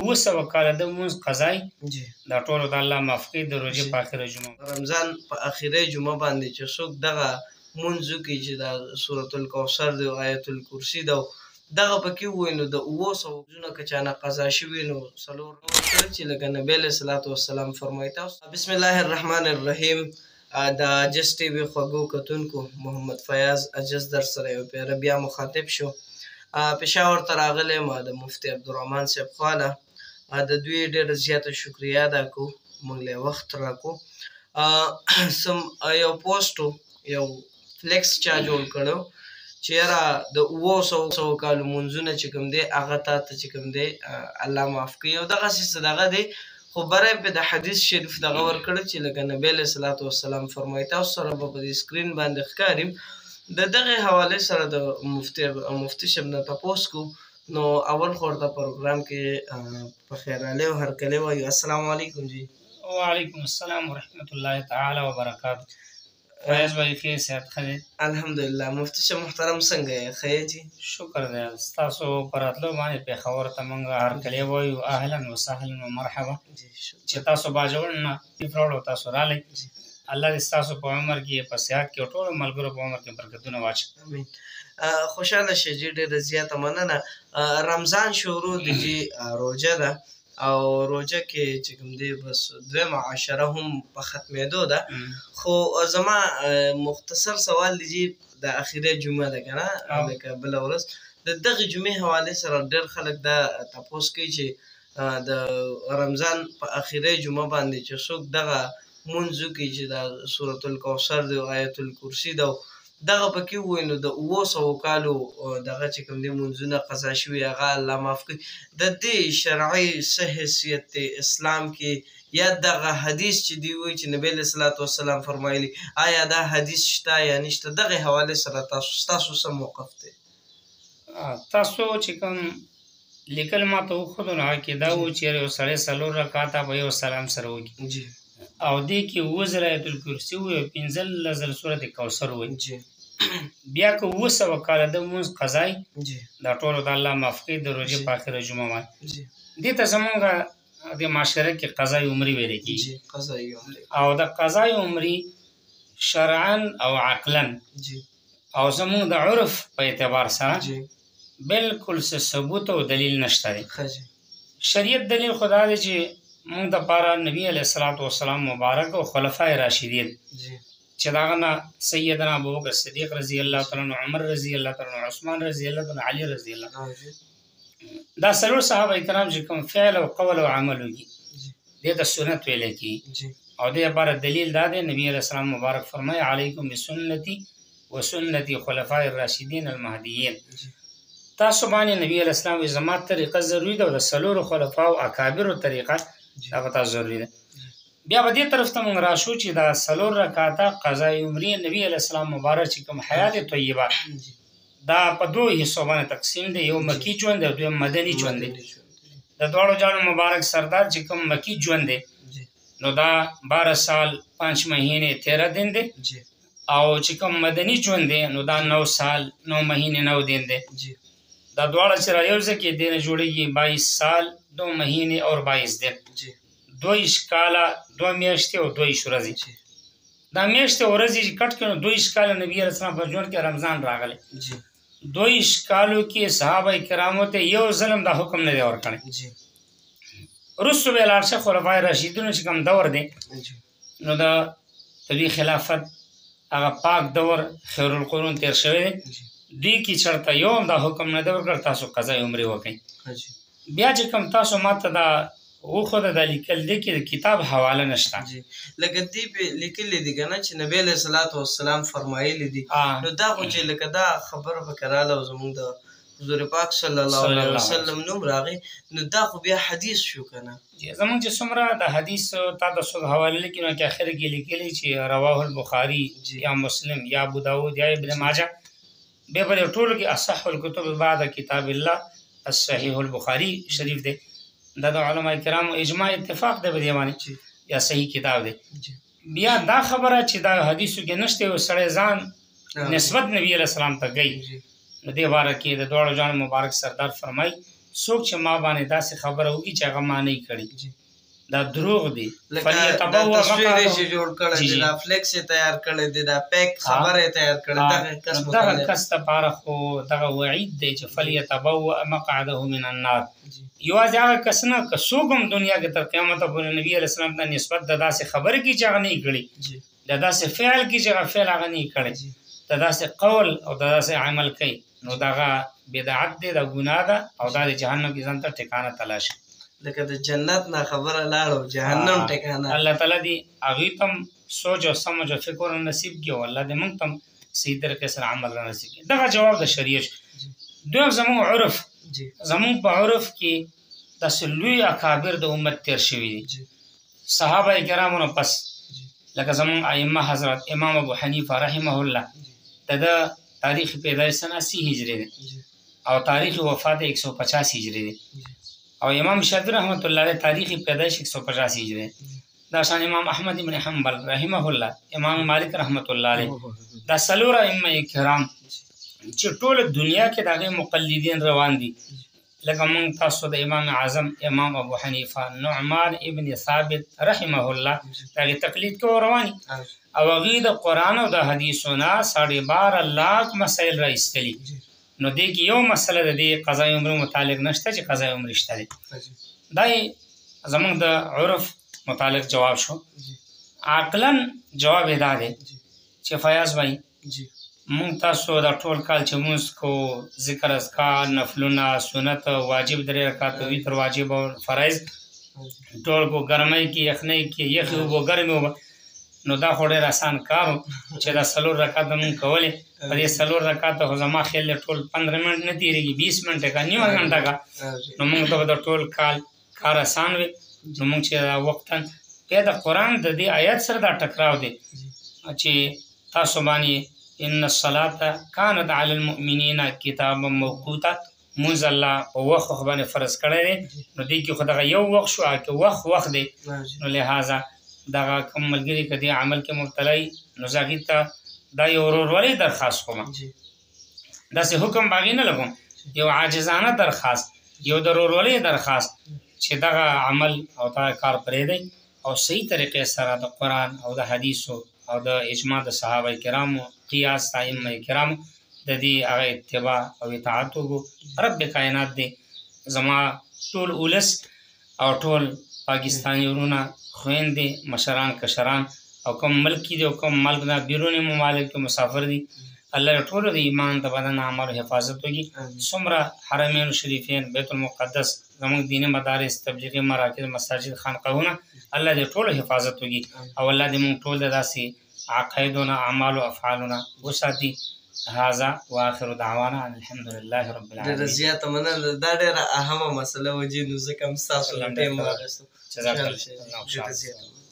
اوه سوه کاله د لمونځ قضای جی دا ټولو د الله معاف کړي د روژې په اخره جمعه رمضان په اخیری جمعه باندې چې څوک دغه مونځ وکړي چې دا سورة الکوثر دی او آیت الکرسي ده دغه پکې ووایي نو د 700 که چا نه قضا شوي نو څلور کړه چې لکه نبی علیه صلات وسلام فرمایي تاسو بسم الله الرحمن الرحیم د اجس ټي وي خوږو کتونکو محمد فیاض اجس در سره یو پیره بیا مخاطب شو پېښور ته راغلی ما د مفتي عبدالرحمن صاحب خواله د دوی ډېره زیاته شکریه ادا کوو موږ له وخت راکړو سم یو پوسټ یو فلیکس چا جوړ کړو چې یاره د 700 کالو مونځونه چې کوم دی هغه تا ته چې کوم دی الله معاف کړي او دغسې څه دغه دی خو بری پې د حدیث شریف دغه ورکړه چې لکه نبی علیه صلات وسلام فرمایي تاسو سره به په دې سکرین باندې ښکاري د دغې حوالې سره د مفتي صاحب نه تپوس کوو نو اول خو ورته پروګرام کې په خیرالی او هرکلی وایو السلام علیکم جی وعلیکم السلام ورحمت الله تعالی وبرکاته فیض بھائی خیر صحت ښه دی الحمدلله مفتي صاحب محترم څنګه یې ښه یې جي شکر دی ستاسو په راتلو باندې پېښور ته موږ هرکلی وایو اهلا وسهلا ومرحبا چې تاسو باجوړ نه راوړو تاسو رالی الله دې ستاسو په عمر کې په صحت کې او ټولو ملګرو په عمر کې برکتونه واچوي امین خوشحاله شئ جي ډېره زیاته مننه رمضان شروع دی جي روژه ده او روژه کې چې کوم دی بس دویمه عشره هم په ختمېدو ده خو زما مختصر سوال دی جي د اخیری جمعه ده که نه لکه بله ورځ د دغې جمعې حوالې سره ډېر خلک دا تپوس کوي چې د رمضان په اخیری جمعه باندې چې څوک دغه مونځ وکړي چې دا سورة الکوثر دی او آیت الکرسي ده دغه پکې ووایي نو د 700 کالو دغه چې کوم دی مونځونه قضا شوي هغه الله معاف کړي د دې شرعي څه حیثیت دی اسلام کې یا دغه حدیث چې دی وایي چې نبی علیه صلات وسلام فرمایلي آیا دا حدیث شته یا نشته دغې حوالې سره ستاسو څه موقف دی تاسو چې کوم لیکل ما ته وښودو نو هغه کې دا و چې یو سړی 4 رکعاته به یو سلام سره وکړي او دې کې 7 ځله آیت الکرسي ووایي او 15 ځله سورت کوثر ووایي بیا که 700 کاله د لمونځ قضای دا ټولو د الله معاف کړي د روژې په اخره جمعه باندې دې ته زمونږ د معاشره کې قضای عمري ویلی کېږي او د قضای عمري شرعا او عقلا او زمونږ د عرف په اعتبار سره بلکل څه ثبوت او دلیل نشته دی شریعت دلیل خو دا دی چې موږ دپاره نبي علیه الصلاة والسلام مبارک او خلفای راشدین چې د هغه نه سیدنا ابوبکر صدیق رضی الله تعالی عنه عمر رضی الله تعالی عنه عثمان رضی الله تعالی عنه علي رضی الله دا څلور صحابه کرام چې کوم فعل او قول او عمل وکړي دې ته سنت ویلی کېږي او دې لپاره دلیل دا دی نبي علیه السلام مبارک فرمایي علیکم بسنتي وسنتي خلفاء الراشدین المهدیین تاسو باندې نبي علیه السلام وایي زما طریقه ضروري ده او د څلورو خلفاو اکابرو طریقه دا به تاسو ضروري ده بیا به دې طرف ته موږ راشو چې دا 4 رکعاته قضای عمري نبي علیه السلام مبارک چې کوم حیات طیبه دا په 2 حصو باندې تقسیم دی یو مکی ژوند دی او دویم مدني ژوند دی د دواړو جانو مبارک سردار چې کوم مکی ژوند دی نو دا 12 سال 5 مہینے 13 دن دی او چې کوم مدني ژوند دی نو دا 9 سال 9 مہینے 9 دن دی دا دواړه چې رايوځي کې دینه جوړیږي 22 سال 2 مہینے اور 22 دن 22 کاله 2 میاشتې او 22 ورځې دا میاشتې او ورځې چې کټ کړو 22 کاله نبی علیه السلام په ژوند کې رمضان راغلی 22 کالو کې صحابه کرامو ته یو ظلم دا حکم نه دی ورکړی وروسته به لاړ شه خلفای راشدینو چې کوم دور دی نو د دوی خلافت هغه پاک دور خیر القرون تیر شوی دی دوی کې چېرته یو هم دا حکم نه دی ورکړی تاسو قضای عمرې وکړئ بیا چې کوم تاسو ماته دا وښوده دا لیکل دی کې د کتاب حواله نشته لکه دې پې لیکلي دي که نه چې نبی علیه صلات وسلام فرمایلي دي نو دا خو چې لکه دا خبره پکې راغله او زموږ د حضور پاک صلی الله علیه وسلم نوم راغی نو دا خو بیا حدیث شو که نه زموږ چې څومره د حدیث تا د څوک حواله لیکي نو کې اخر کې لیکلي چې رواه البخاري یا مسلم یا ابو داود یا ابن ماجه بیا په دې ټولو کې اصح الکتب بعد کتاب الله الصحیح البخاري شریف دی دا د علماء کرامو اجماع اتفاق دی په دې باندې یا صحیح کتاب دی بیا دا خبره چې دا حدیثو کې نشته یو سړی ځان نسبت نبی علیه السلام ته کوي نو دې باره کې د دواړو جانو مبارک سردار فرمایي څوک چې ما باندې داسې خبره وکړي چې هغه ما نه کړي دا دروغ دی لکه دا تصویر چې جوړ کړی دی دا فلیکس تیار کړی دی دا پیک خبره تیار کړی دغه کس لپاره خو دغه وعید دی چې فلیتبوأ مقعده من النار یوازې هغه کس نه که څوک هم دنیا کې تر قیامته پورې نبي علیه السلام ته نسبت د داسې خبرې کړي چې هغه نه کړي د داسې فعل کړي چې هغه فعل هغه نه کړی د داسې قول او د داسې عمل کوي نو دغه بدعت دی د ګناه ده او دا د جهنم کې ځان ته ټکانه تلاش لکه د جنت نه خبره لاړو جهنم ټکانه الله تعالی دې هغوی ته سوچ او سمجھ او فکر نصیب کړي او الله دې موږ ته صحیح طریقې سره عمل نصیب کړي دغه جواب د شریعت دویم زموږ عرف زموږ په عرف کې داسې لوی اکابر د امت تیر شوي دي صحابه کرامو نه پس لکه زموږ ائمه حضرت امام ابو حنیفه رحمه الله د تاریخ پیدایش 80 هجری دی او تاریخ وفات 150 هجری دی او امام شافعی رحمت الله علیه تاریخ پیدایش 150 هجری دا شان امام احمد بن حنبل رحمه الله امام مالک رحمت الله علیه دا څلور ائمه کرام چې ټول دنیا کې دغه مقلدین روان دي لکه موږ تاسو د امام اعظم امام ابو حنیفه نعمان ابن ثابت رحمه الله دغه تقلید کو رواني او هغه د قران او د حدیثونو 12.5 لاکھ مسائل را ایستلي نو دې کې یو مسله د قضا عمر متعلق نشته چې قضا عمر شته دا زموږ د عرف متعلق جواب شو عقلا جواب ادا دی چې فیاض بھائی مونږ تاسو دا ټول کال چې مونږ کو ذکر اذکار نفلونه سنت واجب 3 رکعات وتر واجب او فرایض ټول کو ګرمۍ کې یخنۍ کې یخي او ګرمۍ نو دا خو ډېر آسان کار چې دا 3 رکعات مونږ کولې په دې 3 رکعات خو زما خیال ټول 15 منټ نه تیریږي 20 منټه کا نیمه غنټه کا نو مونږ ته دا ټول کار آسان وي نو مونږ چې وختن په د قران د دې آیات سره دا ټکراو دي چې تاسو باندې ان الصلاه كانت على المؤمنين كتابا موقوتا مونږ الله په وخت باندې فرض کړی دی نو دې کې خدای یو وخت شو چې وخت دی نو لہذا دا کوم ملګری کدي عمل کې مبتلا نو ځکه ته دا یو ورورولي درخواست کوم دا سه حکم باغی نه لګوم یو عاجزانه درخواست یو ورورولي درخواست چې دا عمل او دا کار پرې دی او صحیح طریقې سره د قران او د حدیثو او د اجماع د صحابه کرامو قیاس ائمه کرامو د دې هغه اتباع او اطاعت وو رب کائنات دې زما ټول اولس او ټول پاکستاني ورونه خويندې مشران کشران او کوم ملک دي او کوم ملک نه بیرونی ممالک کې مسافر دي الله ټول د ایمان د بدن اعمال حفاظت وکړي څومره حرمین شریفین بیت المقدس زموږ دیني مدارس تبلیغي مراکز مساجد خانقاهونه الله دې ټول حفاظت وکړي او الله دې موږ ټول داسې عقایدونه اعمال او افعالونه وساتي هذا واخر دعوانا الحمد لله رب العالمين د زیاته منل دا ډېره اهمه مسله وجې نو ځکه هم تاسو ټیم واغستو جزاک الله